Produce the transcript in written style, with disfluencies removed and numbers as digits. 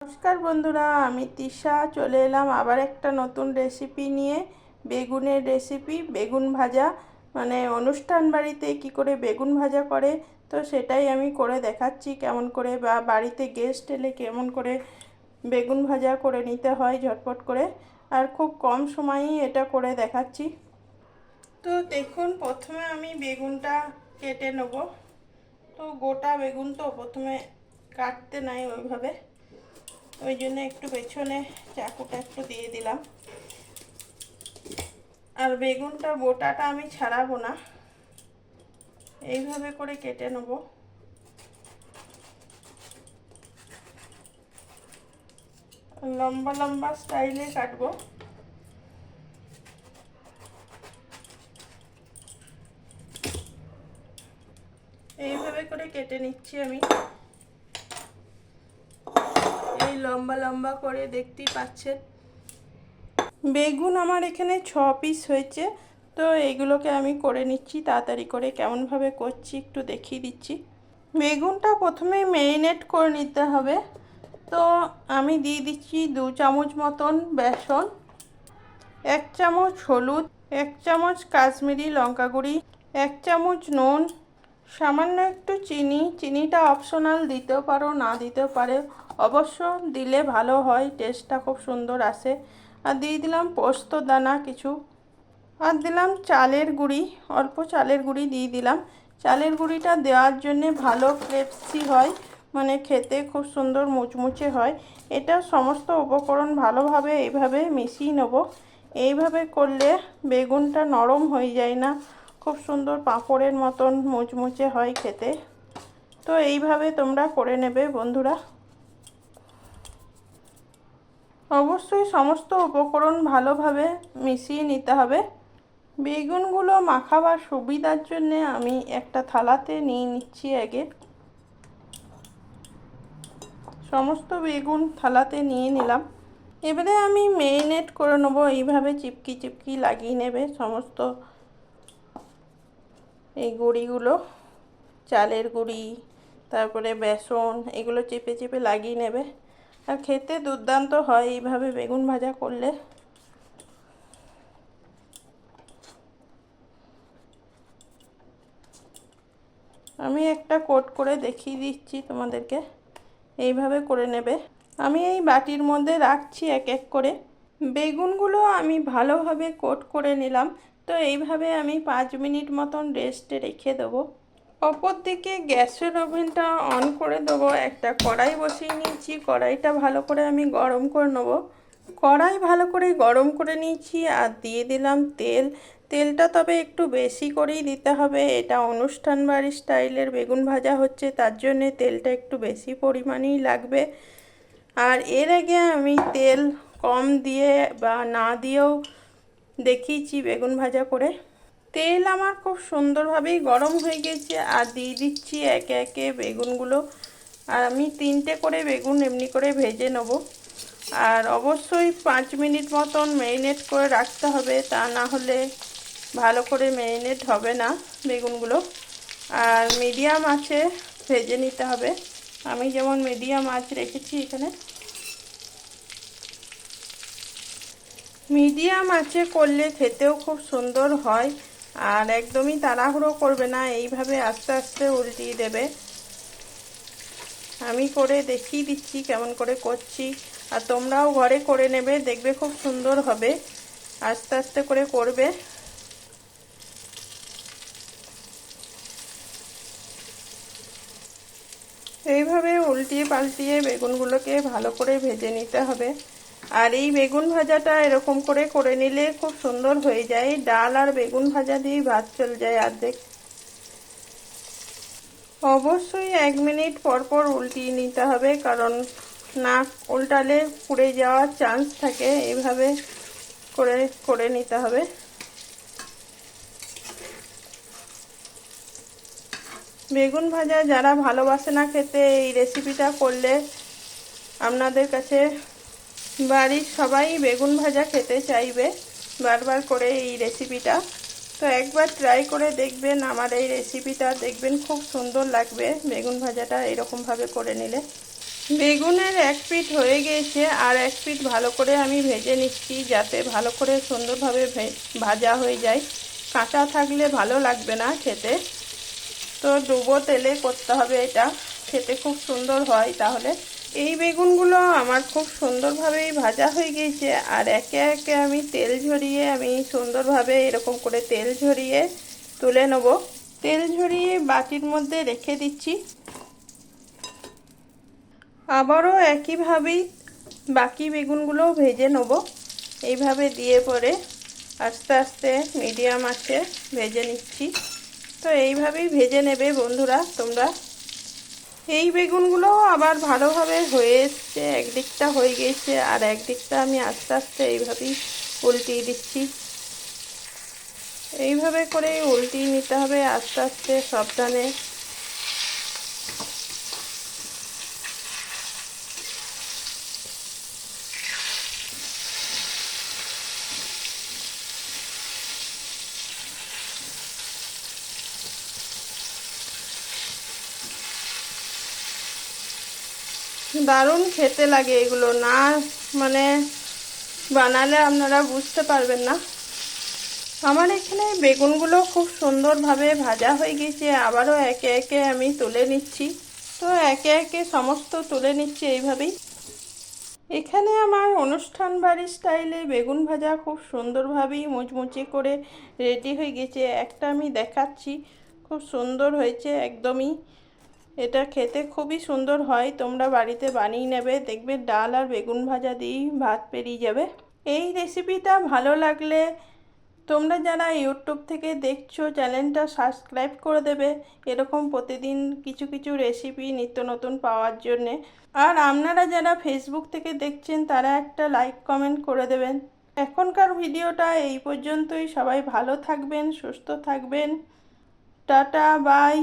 নমস্কার বন্ধুরা, আমি তৃষা চলে এলাম আবার একটা নতুন রেসিপি নিয়ে। বেগুনের রেসিপি, বেগুন ভাজা। মানে অনুষ্ঠান বাড়িতে কি করে বেগুন ভাজা করে, তো সেটাই আমি করে দেখাচ্ছি কেমন করে, বা বাড়িতে গেস্ট এলে কেমন করে বেগুন ভাজা করে নিতে হয় ঝটপট করে। আর খুব কম সময়েই এটা করে দেখাচ্ছি। তো দেখুন, প্রথমে আমি বেগুনটা কেটে নেব। তো গোটা বেগুন তো প্রথমে কাটতে নাই ওইভাবে, ওই জন্য একটু পেছনে চাকুটা একটু দিয়ে দিলাম। আর বেগুনটা বোটাটা আমি ছাড়াবো না, এইভাবে করে কেটে নেব। লম্বা লম্বা স্টাইলে কাটবো। এইভাবে করে কেটে নিচ্ছি আমি, এই লম্বা লম্বা করে, দেখতেই পাচ্ছেন। বেগুন আমার এখানে 6 পিস হয়েছে। তো এইগুলোকে আমি করে নিচ্ছি তাড়াতাড়ি করে। কেমনভাবে করছি একটু দেখিয়ে দিচ্ছি। বেগুনটা প্রথমে ম্যারিনেট করে নিতে হবে। তো আমি দিয়ে দিচ্ছি 2 চামচ মতন বেসন, 1 চামচ হলুদ, 1 চামচ কাশ্মীরি লঙ্কা গুঁড়ি, 1 চামচ নুন, সামান্য একটু চিনি। চিনিটা অপশনাল, দিতেও পারো না দিতেও পারে, অবশ্য দিলে ভালো হয়, টেস্টটা খুব সুন্দর আসে। আর দিয়ে দিলাম পোস্ত দানা কিছু, আর দিলাম চালের গুঁড়ি, অল্প চালের গুঁড়ি দিয়ে দিলাম। চালের গুঁড়িটা দেওয়ার জন্যে ভালো ক্রিস্পি হয়, মানে খেতে খুব সুন্দর মুচমুচে হয়। এটা সমস্ত উপকরণ ভালোভাবে এইভাবে মিশিয়ে নেব। এইভাবে করলে বেগুনটা নরম হয়ে যায় না, খুব সুন্দর পাঁপড়ের মতন মুচমুচে হয় খেতে। তো এইভাবে তোমরা করে নেবে বন্ধুরা। অবশ্যই সমস্ত উপকরণ ভালোভাবে মিশিয়ে নিতে হবে। বেগুনগুলো মাখাবার সুবিধার জন্য আমি একটা থালাতে নিয়ে নিচ্ছি আগে। সমস্ত বেগুন থালাতে নিয়ে নিলাম। এবারে আমি ম্যারিনেট করে নেব। এইভাবে চিপকি চিপকি লাগিয়ে নেবে সমস্ত এই গুঁড়িগুলো, চালের গুঁড়ি, তারপরে বেসন, এগুলো চেপে চেপে লাগিয়ে নেবে। আর খেতে দুর্দান্ত হয় এইভাবে বেগুন ভাজা করলে। আমি একটা কোট করে দেখিয়ে দিচ্ছি তোমাদেরকে, এইভাবে করে নেবে। আমি এই বাটির মধ্যে রাখছি এক এক করে। বেগুনগুলো আমি ভালোভাবে কোট করে নিলাম। তো এইভাবে আমি 5 মিনিট মতন রেস্টে রেখে দেবো। অপর দিকে গ্যাসের ওভেনটা অন করে দেবো। একটা কড়াই বসিয়ে নিয়েছি, কড়াইটা ভালো করে আমি গরম করে নেবো। কড়াই ভালো করে গরম করে নিয়েছি, আর দিয়ে দিলাম তেল। তেলটা তবে একটু বেশি করেই দিতে হবে, এটা অনুষ্ঠান বাড়ির স্টাইলের বেগুন ভাজা হচ্ছে, তার জন্যে তেলটা একটু বেশি পরিমাণেই লাগবে। আর এর আগে আমি তেল কম দিয়ে বা না দিয়েও দেখিয়েছি বেগুন ভাজা করে। তেল আমার খুব সুন্দরভাবেই গরম হয়ে গেছে, আর দিয়ে দিচ্ছি একে একে বেগুনগুলো। আর আমি 3টে করে বেগুন এমনি করে ভেজে নেব। আর অবশ্যই 5 মিনিট মতন ম্যারিনেট করে রাখতে হবে, তা না হলে ভালো করে ম্যারিনেট হবে না বেগুনগুলো। আর মিডিয়াম আঁচে ভেজে নিতে হবে। আমি যেমন মিডিয়াম আঁচ রেখেছি এখানে। মিডিয়াম আঁচে করলে খেতেও খুব সুন্দর হয়। আর একদমই তাড়াহুড়ো করবে না, এইভাবে আস্তে আস্তে উল্টিয়ে দেবে। আমি করে দেখিয়ে দিচ্ছি কেমন করে করছি, আর তোমরাও ঘরে করে নেবে, দেখবে খুব সুন্দর হবে। আস্তে আস্তে করে করবে। এইভাবে উল্টিয়ে পাল্টিয়ে বেগুনগুলোকে ভালো করে ভেজে নিতে হবে। আর এই বেগুন ভাজাটা এরকম করে করে নিলে খুব সুন্দর হয়ে যায়। ডাল আর বেগুন ভাজা দিয়ে ভাত চলে যায় অর্ধেক। অবশ্যই 1 মিনিট পর পর উল্টিয়ে নিতে হবে, কারণ না উল্টালে পুড়ে যাওয়ার চান্স থাকে। এইভাবে করে করে নিতে হবে। বেগুন ভাজা যারা ভালোবাসে না খেতে, এই রেসিপিটা করলে আপনাদের কাছে বাড়ির সবাই বেগুন ভাজা খেতে চাইবে বারবার করে এই রেসিপিটা। তো একবার ট্রাই করে দেখবেন আমার এই রেসিপিটা, দেখবেন খুব সুন্দর লাগবে বেগুন ভাজাটা এরকমভাবে করে নিলে। বেগুনের এক পিঠ হয়ে গিয়েছে, আর এক পিঠ ভালো করে আমি ভেজে নিচ্ছি, যাতে ভালো করে সুন্দরভাবে ভাজা হয়ে যায়। কাঁচা থাকলে ভালো লাগবে না খেতে, তো ডুবো তেলে করতে হবে, এটা খেতে খুব সুন্দর হয়। তাহলে এই বেগুনগুলো আমার খুব সুন্দরভাবেই ভাজা হয়ে গিয়েছে, আর একে একে আমি তেল ঝরিয়ে আমি সুন্দরভাবে এরকম করে তেল ঝরিয়ে তুলে নেব। তেল ঝরিয়ে বাটির মধ্যে রেখে দিচ্ছি। আবারও একইভাবেই বাকি বেগুনগুলোও ভেজে নেব। এইভাবে দিয়ে পরে আস্তে আস্তে মিডিয়াম আঁচে ভেজে নিচ্ছি। তো এইভাবেই ভেজে নেবে বন্ধুরা তোমরা। এই বেগুনগুলো আবার ভালোভাবে হয়ে এসছে, একদিকটা হয়ে গেছে আর একদিকটা আমি আস্তে আস্তে এইভাবেই উল্টিয়ে দিচ্ছি। এইভাবে করে উল্টিয়ে নিতে হবে আস্তে আস্তে সাবধানে। দারুণ খেতে লাগে এগুলো, না মানে বানালে আপনারা বুঝতে পারবেন না। আমার এখানে বেগুনগুলো খুব সুন্দরভাবে ভাজা হয়ে গেছে, আবারও একে একে আমি তুলে নিচ্ছি। তো একে একে সমস্ত তুলে নিচ্ছি এইভাবেই। এখানে আমার অনুষ্ঠান বাড়ির স্টাইলে বেগুন ভাজা খুব সুন্দরভাবেই মুচমুচে করে রেডি হয়ে গেছে। একটা আমি দেখাচ্ছি, খুব সুন্দর হয়েছে একদমই। এটা খেতে খুবই সুন্দর হয়, তোমরা বাড়িতে বানিয়ে নেবে, দেখবে ডাল আর বেগুন ভাজা দিয়েই ভাত পেরিয়ে যাবে। এই রেসিপিটা ভালো লাগলে তোমরা যারা ইউটিউব থেকে দেখছো চ্যানেলটা সাবস্ক্রাইব করে দেবে, এরকম প্রতিদিন কিছু কিছু রেসিপি নিত্য নতুন পাওয়ার জন্যে। আর আপনারা যারা ফেসবুক থেকে দেখছেন তারা একটা লাইক কমেন্ট করে দেবেন। এখনকার ভিডিওটা এই পর্যন্তই। সবাই ভালো থাকবেন, সুস্থ থাকবেন। Tata, by.